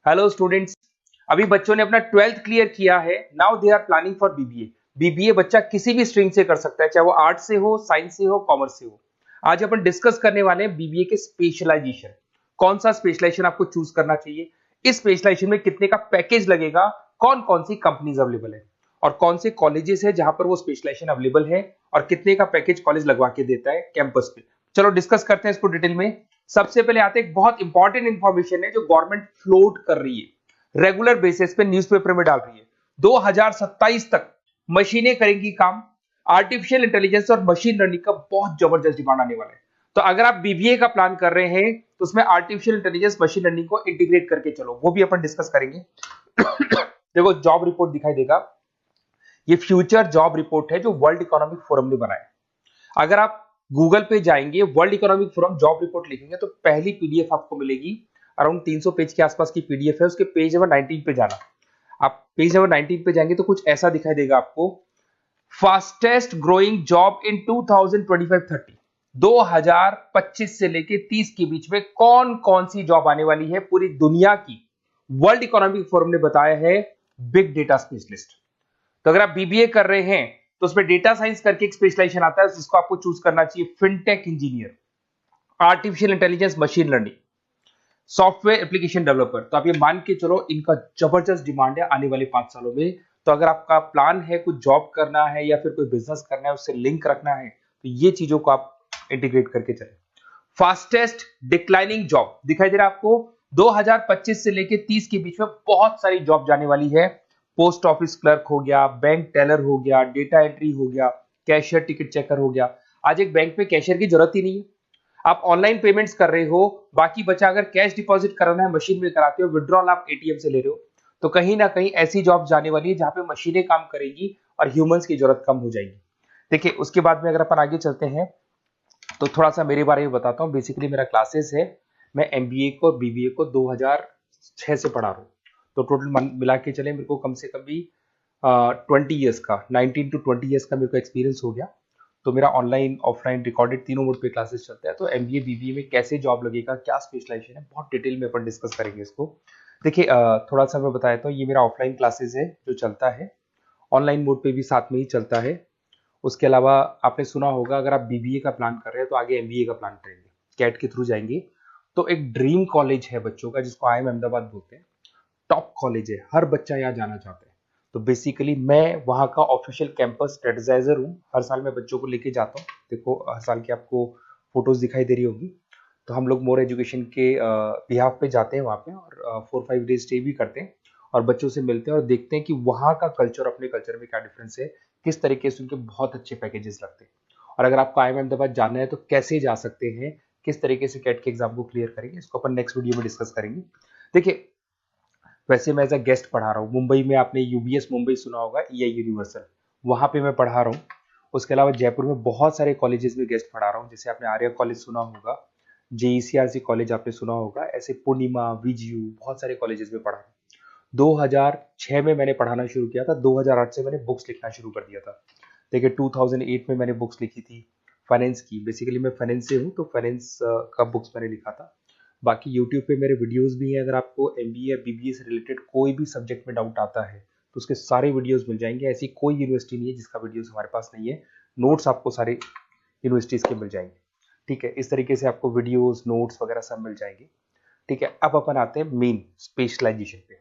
Hello students. अभी बच्चों ने अपना 12th क्लियर किया है। Now they are planning for BBA. BBA बच्चा किसी भी स्ट्रीम से कर सकता है, चाहे वो आर्ट्स से हो, साइंस से हो, कॉमर्स से हो। आज अपन डिस्कस करने वाले हैं बीबीए के स्पेशलाइजेशन। कौन सा स्पेशलाइजेशन आपको चूज करना चाहिए, इस स्पेशलाइजेशन में कितने का पैकेज लगेगा, कौन कौन सी कंपनीज अवेलेबल है और कौन से कॉलेजेस है जहां पर वो स्पेशलाइजेशन अवेलेबल है और कितने का पैकेज कॉलेज लगवा के देता है कैंपस पे। चलो डिस्कस करते हैं इसको डिटेल में। सबसे पहले आते हैं, एक बहुत इंपॉर्टेंट इंफॉर्मेशन है जो गवर्नमेंट फ्लोट कर रही है, रेगुलर बेसिस पे न्यूज़पेपर में डाल रही है। 2027 तक मशीनें करेंगी काम। आर्टिफिशियल इंटेलिजेंस और मशीन लर्निंग का बहुत जबरदस्त डिमांड आने वाला है। तो अगर आप बीबीए का प्लान कर रहे हैं तो उसमें आर्टिफिशियल इंटेलिजेंस, मशीन लर्निंग को इंटीग्रेट करके चलो, वो भी अपन डिस्कस करेंगे। देखो जॉब रिपोर्ट दिखाई देगा, ये फ्यूचर जॉब रिपोर्ट है जो वर्ल्ड इकोनॉमिक फोरम ने बनाया। अगर आप गूगल पे जाएंगे, world economic forum job report लिखेंगे तो पहली पीडीएफ आपको मिलेगी। अराउंड 300 पेज के आसपास की पीडीएफ है। उसके पेज नंबर 19 पे जाना। आप पेज नंबर 19 पे जाएंगे तो कुछ ऐसा दिखाई देगा आपको। फास्टेस्ट ग्रोइंग जॉब इन 2025-30, 2025 से लेके 30 के बीच में कौन कौन सी जॉब आने वाली है पूरी दुनिया की, वर्ल्ड इकोनॉमिक फोरम ने बताया है। Big data specialist. तो अगर आप बीबीए कर रहे हैं तो उसमें डेटा साइंस करके एक स्पेशलाइजेशन आता है, जिसको आपको चूज करना चाहिए। Fintech engineer, artificial intelligence, machine learning, software application developer. तो आप ये मान के चलो इनका जबरदस्त डिमांड है आने वाले 5 सालों में। तो अगर आपका प्लान है कुछ जॉब करना है या फिर कोई बिजनेस करना है, उससे लिंक रखना है, तो ये चीजों को आप इंटीग्रेट करके चले। फास्टेस्ट डिक्लाइनिंग जॉब दिखाई दे रहा है आपको। 2025 से लेके 30 के बीच में बहुत सारी जॉब जाने वाली है। पोस्ट ऑफिस क्लर्क हो गया, बैंक टेलर हो गया, डेटा एंट्री हो गया, कैशियर टिकट चेकर हो गया। आज एक बैंक में कैशियर की जरूरत ही नहीं है। आप ऑनलाइन पेमेंट्स कर रहे हो, बाकी बचा अगर कैश डिपॉजिट कराना है मशीन में कराते हो, विड्रॉल आप एटीएम से ले रहे हो। तो कहीं ना कहीं ऐसी जॉब जाने वाली है जहां पे मशीनें काम करेंगी और ह्यूमंस की जरूरत कम हो जाएगी। देखिए उसके बाद में अगर अपन आगे चलते हैं तो थोड़ा सा मेरे बारे में बताता हूँ। बेसिकली मेरा क्लासेस है, मैं एमबीए को और बीबीए को 2006 से पढ़ा रहा हूँ। तो टोटल मिला के चले मेरे को कम से कम भी 20 ईयर्स का, 19 to 20 ईयर्स का मेरे को एक्सपीरियंस हो गया। तो मेरा ऑनलाइन ऑफलाइन रिकॉर्डेड तीनों मोड पे क्लासेस चलते हैं। तो एमबीए बीबीए में कैसे जॉब लगेगा, क्या स्पेशलाइजेशन है, बहुत डिटेल में अपन डिस्कस करेंगे इसको। देखिए थोड़ा सा मैं बताया, तो ये मेरा ऑफलाइन क्लासेस है जो चलता है, ऑनलाइन मोड पे भी साथ में ही चलता है। उसके अलावा आपने सुना होगा, अगर आप बीबीए का प्लान कर रहे हैं तो आगे एमबीए का प्लान करेंगे, कैट के थ्रू जाएंगे। तो एक ड्रीम कॉलेज है बच्चों का जिसको आईएम अहमदाबाद बोलते हैं। टॉप कॉलेज है, हर बच्चा यहाँ जाना चाहता है। तो बेसिकली मैं वहाँ का ऑफिशियल कैंपस स्ट्रेटेजाइजर हूँ। हर साल मैं बच्चों को लेके जाता हूँ। देखो हर साल की आपको फोटोज दिखाई दे रही होगी। तो हम लोग मोर एजुकेशन के बिहाफ पे जाते हैं वहाँ पे और 4-5 डेज स्टे भी करते हैं और बच्चों से मिलते हैं और देखते हैं कि वहाँ का कल्चर अपने कल्चर में क्या डिफरेंस है, किस तरीके से उनके बहुत अच्छे पैकेजेस लगते हैं। और अगर आपको आईएम अहमदाबाद जाना है तो कैसे जा सकते हैं, किस तरीके से कैट के एग्जाम को क्लियर करेंगे, इसको अपन नेक्स्ट वीडियो में डिस्कस करेंगे। देखिए वैसे मैं एज अ गेस्ट पढ़ा रहा हूँ मुंबई में। आपने यूबीएस मुंबई सुना होगा, ईआई यूनिवर्सल, वहाँ पे मैं पढ़ा रहा हूँ। उसके अलावा जयपुर में बहुत सारे कॉलेजेस में गेस्ट पढ़ा रहा हूँ। जैसे आपने आर्या कॉलेज सुना होगा, जेईसीआरसी कॉलेज आपने सुना होगा, ऐसे पूर्णिमा, वीजीयू, बहुत सारे कॉलेजेस में पढ़ा रहा हूँ। 2006 में मैंने पढ़ाना शुरू किया था, 2008 से मैंने बुक्स लिखना शुरू कर दिया था। देखिए 2008 में मैंने बुक्स लिखी थी फाइनेंस की। बेसिकली मैं फाइनेंस से हूँ, तो फाइनेंस का बुक्स मैंने लिखा था। बाकी यूट्यूब पे मेरे वीडियोस भी हैं। अगर आपको एमबीए या बीबीए से रिलेटेड कोई भी सब्जेक्ट में डाउट आता है तो उसके सारे वीडियोस मिल जाएंगे। ऐसी कोई यूनिवर्सिटी नहीं है जिसका वीडियोस हमारे पास नहीं है। नोट्स आपको सारे यूनिवर्सिटीज के मिल जाएंगे। ठीक है, इस तरीके से आपको वीडियोस, नोट्स वगैरह सब मिल जाएंगे। ठीक है, अब अपन आते हैं मेन स्पेशलाइजेशन पे।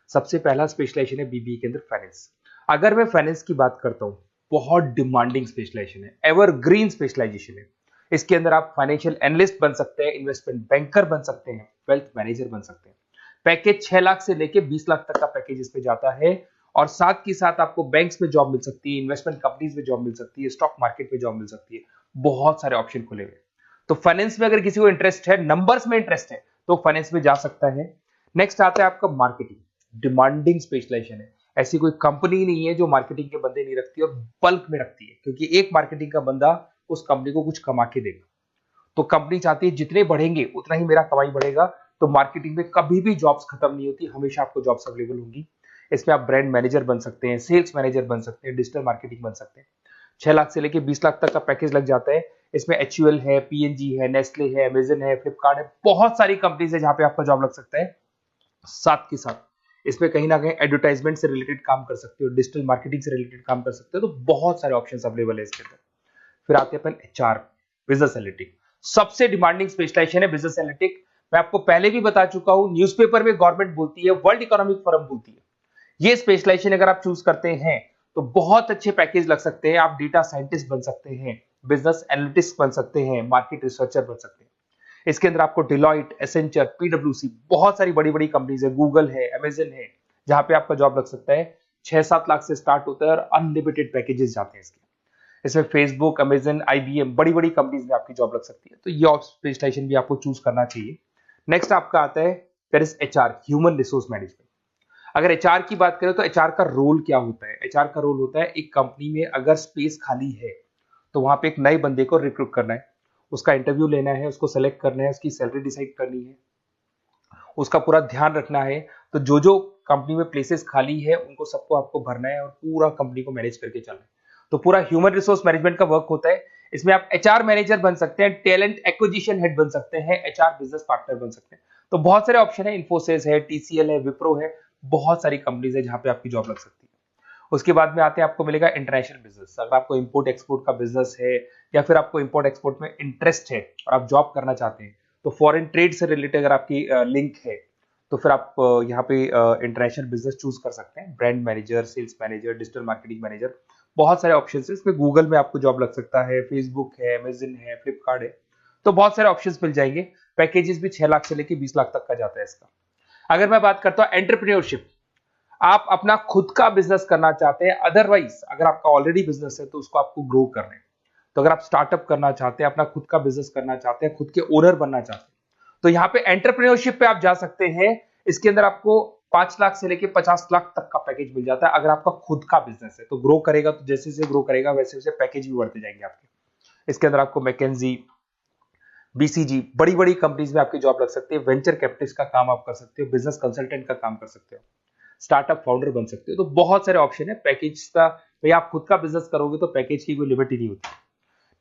सबसे पहला स्पेशलाइजेशन है बीबीए के अंदर फाइनेंस। अगर मैं फाइनेंस की बात करता हूँ, बहुत डिमांडिंग स्पेशलाइजेशन है, एवरग्रीन स्पेशलाइजेशन है। इसके अंदर आप फाइनेंशियल एनालिस्ट बन सकते हैं, इन्वेस्टमेंट बैंकर बन सकते हैं, वेल्थ मैनेजर बन सकते हैं। पैकेज 6 लाख से लेके 20 लाख तक का पैकेज इस पे जाता है। और साथ के साथ आपको बैंक्स में जॉब मिल सकती है, इन्वेस्टमेंट कंपनीज में जॉब मिल सकती है, स्टॉक मार्केट में जॉब मिल सकती है। बहुत सारे ऑप्शन खुले हुए। तो फाइनेंस में अगर किसी को इंटरेस्ट है, नंबर्स में इंटरेस्ट है, तो फाइनेंस में जा सकता है। नेक्स्ट आता है आपका मार्केटिंग। डिमांडिंग स्पेशलाइजेशन है। ऐसी कोई कंपनी नहीं है जो मार्केटिंग के बंदे नहीं रखती और बल्क में रखती है, क्योंकि एक मार्केटिंग का बंदा उस कंपनी को कुछ कमा के देगा। तो कंपनी चाहती है जितने बढ़ेंगे उतना ही मेरा कमाई बढ़ेगा। तो मार्केटिंग में कभी भी जॉब्स खत्म नहीं होती, हमेशा आपको जॉब्स अवेलेबल होंगी। इसमें आप ब्रांड मैनेजर बन सकते हैं, सेल्स मैनेजर बन सकते हैं, डिजिटल मार्केटिंग बन सकते हैं। 6 लाख से लेके 20 लाख तक का पैकेज लग जाता है। इसमें एचयूएल है, पीएनजी है, नेस्ले है, अमेजन है, फ्लिपकार्ट है, बहुत सारी कंपनीज है जहां पे आपका जॉब लग सकता है। साथ के साथ इसमें कहीं ना कहीं एडवर्टाइजमेंट से रिलेटेड काम कर सकते हो, डिजिटल मार्केटिंग से रिलेटेड काम कर सकते हो, तो बहुत सारे ऑप्शंस अवेलेबल है इसके अंदर। फिर आते हैं अपन एचआर, बिजनेस एनालिटिक। सबसे डिमांडिंग स्पेशलाइजेशन है बिजनेस एनालिटिक। मैं आपको पहले भी बता चुका हूं, न्यूज़पेपर में गवर्नमेंट बोलती है, वर्ल्ड इकोनॉमिक फोरम बोलती है। ये स्पेशलाइजेशन अगर आप चूज करते हैं तो बहुत अच्छे पैकेज लग सकते हैं। आप डेटा साइंटिस्ट बन सकते हैं, बिजनेस एनालिटिस्ट बन सकते हैं, मार्केट रिसर्चर बन सकते हैं। इसके अंदर आपको डिलॉइट, एसेंचर, पीडब्ल्यूसी, बहुत सारी बड़ी बड़ी कंपनीज है, गूगल है, अमेजन है, जहां पे आपका जॉब लग सकता है। 6-7 लाख से स्टार्ट होता है और अनलिमिटेड पैकेजेस जाते हैं इसके। इसमें फेसबुक, अमेजन, आईबीएम, बड़ी बड़ी कंपनीज में आपकी जॉब लग सकती है, तो ये स्पेशलाइजेशन भी आपको चूज करना चाहिए। नेक्स्ट आपका आता है there is HR, human resource management. अगर एचआर की बात करें तो एचआर का रोल क्या होता है? एचआर का रोल होता है एक कंपनी में अगर स्पेस खाली है तो वहां पे एक नए बंदे को रिक्रूट करना है, उसका इंटरव्यू लेना है, उसको सेलेक्ट करना है, उसकी सैलरी डिसाइड करनी है, उसका पूरा ध्यान रखना है। तो जो जो कंपनी में प्लेसेस खाली है उनको सबको आपको भरना है और पूरा कंपनी को मैनेज करके चलना है। तो पूरा ह्यूमन रिसोर्स मैनेजमेंट का वर्क होता है। इसमें आप एचआर मैनेजर बन सकते हैं, टैलेंट एक्विजिशन हेड बन सकते हैं, एचआर बिजनेस पार्टनर बन सकते हैं। तो बहुत सारे ऑप्शन है, इन्फोसिस है, टीसीएल है, विप्रो है, बहुत सारी कंपनीज है जहां पे आपकी जॉब लग सकती है। उसके बाद में आते हैं, आपको मिलेगा इंटरनेशनल बिजनेस। अगर आपको इंपोर्ट एक्सपोर्ट का बिजनेस है या फिर आपको इंपोर्ट एक्सपोर्ट में इंटरेस्ट है और आप जॉब करना चाहते हैं, तो फॉरेन ट्रेड से रिलेटेड अगर आपकी लिंक है तो फिर आप यहाँ पे इंटरनेशनल बिजनेस चूज कर सकते हैं। Brand manager, sales manager, digital marketing manager, बहुत सारे ऑप्शन है इसमें। गूगल में आपको जॉब लग सकता है, फेसबुक है, अमेजन है, फ्लिपकार्ट है, तो बहुत सारे ऑप्शन मिल जाएंगे। पैकेजेस भी 6 लाख से लेकर 20 लाख तक का जाता है इसका। अगर मैं बात करता हूँ एंटरप्रेन्योरशिप, आप अपना खुद का बिजनेस करना चाहते हैं, अदरवाइज अगर आपका ऑलरेडी बिजनेस है तो उसको आपको ग्रो करना है। तो अगर आप स्टार्टअप करना चाहते हैं, अपना खुद का बिजनेस करना चाहते हैं, खुद के ओनर बनना चाहते हैं, तो यहाँ पे एंटरप्रेन्योरशिप पे आप जा सकते हैं। इसके अंदर आपको 5 लाख से लेके 50 लाख तक का पैकेज मिल जाता है। अगर आपका खुद का बिजनेस है तो ग्रो करेगा, तो जैसे जैसे ग्रो करेगा वैसे वैसे पैकेज भी बढ़ते जाएंगे आपके। इसके अंदर आपको मैकेंजी, बीसीजी, बड़ी बड़ी कंपनीज में आपकी जॉब लग सकती है। वेंचर कैपिटलिस्ट का काम आप कर सकते हो, बिजनेस कंसल्टेंट का काम कर सकते हो, स्टार्टअप फाउंडर बन सकते हो। तो बहुत सारे ऑप्शन है पैकेज का। भाई आप खुद का बिजनेस करोगे तो पैकेज की कोई लिमिट ही नहीं होती।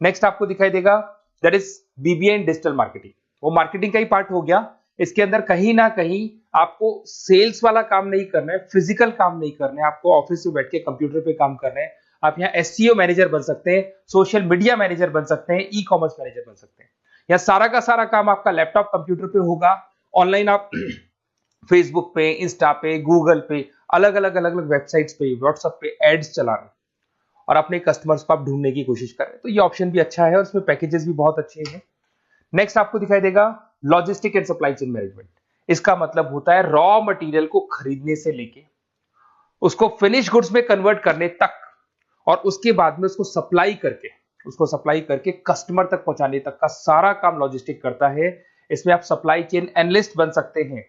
नेक्स्ट आपको दिखाई देगा that is BBA in digital marketing. वो मार्केटिंग का ही पार्ट हो गया। इसके अंदर कहीं ना कहीं आपको सेल्स वाला काम नहीं करना है, फिजिकल काम नहीं करना है, आपको ऑफिस में बैठ के कंप्यूटर पे काम करना है। आप यहाँ एसईओ मैनेजर बन सकते हैं, सोशल मीडिया मैनेजर बन सकते हैं, ई कॉमर्स मैनेजर बन सकते हैं। यह सारा का सारा काम आपका लैपटॉप कंप्यूटर पे होगा। ऑनलाइन आप फेसबुक पे, इंस्टा पे, गूगल पे, अलग अलग वेबसाइट्स पे, व्हाट्सएप पे एड्स चला रहे हैं और अपने कस्टमर्स को आप ढूंढने की कोशिश कर रहे हैं। तो ये ऑप्शन भी अच्छा है और इसमें पैकेजेस भी बहुत अच्छे हैं। नेक्स्ट आपको दिखाई देगा logistic and supply chain management. इसका मतलब होता है रॉ मटेरियल को खरीदने से लेके उसको फिनिश गुड्स में कन्वर्ट करने तक और उसके बाद में उसको सप्लाई करके कस्टमर तक पहुंचाने तक का सारा काम लॉजिस्टिक करता है। इसमें आप सप्लाई चेन एनालिस्ट बन सकते हैं,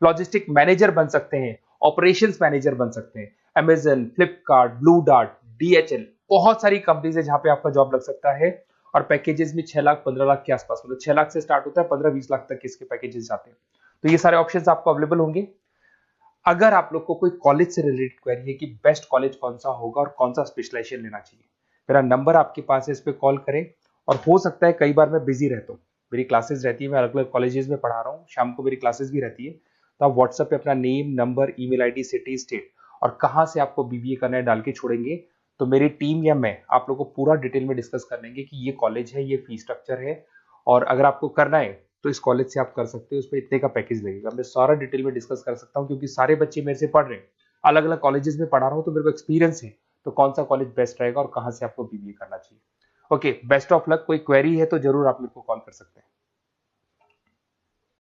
लॉजिस्टिक मैनेजर बन सकते हैं, ऑपरेशंस मैनेजर बन सकते हैं। Amazon, Flipkart, blue dart, DHL, बहुत सारी कंपनीज है जहां पे आपका जॉब लग सकता है। और पैकेजेस भी 6 लाख 15 लाख के आसपास, मतलब 6 लाख से स्टार्ट होता है, 15-20 लाख तक इसके पैकेजेस जाते हैं। तो ये सारे ऑप्शंस आपको अवेलेबल होंगे। अगर आप लोग को कोई कॉलेज से रिलेटेड क्वेरी है कि बेस्ट कॉलेज कौन सा होगा और कौन सा स्पेशलाइजेशन लेना चाहिए, मेरा नंबर आपके पास है, इस पे कॉल करें। और हो सकता है कई बार मैं बिजी रहता हूँ, मेरी क्लासेस रहती है, मैं अलग अलग कॉलेजेस में पढ़ा रहा हूँ, शाम को मेरी क्लासेस भी रहती है। तो आप व्हाट्सएप पे अपना name, number, email ID, city, state और कहाँ से आपको बीबीए करना है डाल के छोड़ेंगे, तो मेरी टीम या मैं आप लोग को पूरा डिटेल में डिस्कस कर लेंगे कि ये कॉलेज है, ये फीस स्ट्रक्चर है, और अगर आपको करना है तो इस कॉलेज से आप कर सकते हो, उस पर इतने का पैकेज लगेगा। मैं सारा डिटेल में डिस्कस कर सकता हूँ क्योंकि सारे बच्चे मेरे से पढ़ रहे हैं, अलग अलग कॉलेजेस में पढ़ा रहा हूँ, तो मेरे को एक्सपीरियंस है तो कौन सा कॉलेज बेस्ट रहेगा और कहाँ से आपको बीबीए करना चाहिए। Okay, best of luck. कोई क्वेरी है तो जरूर आप मेरे को कॉल कर सकते हैं।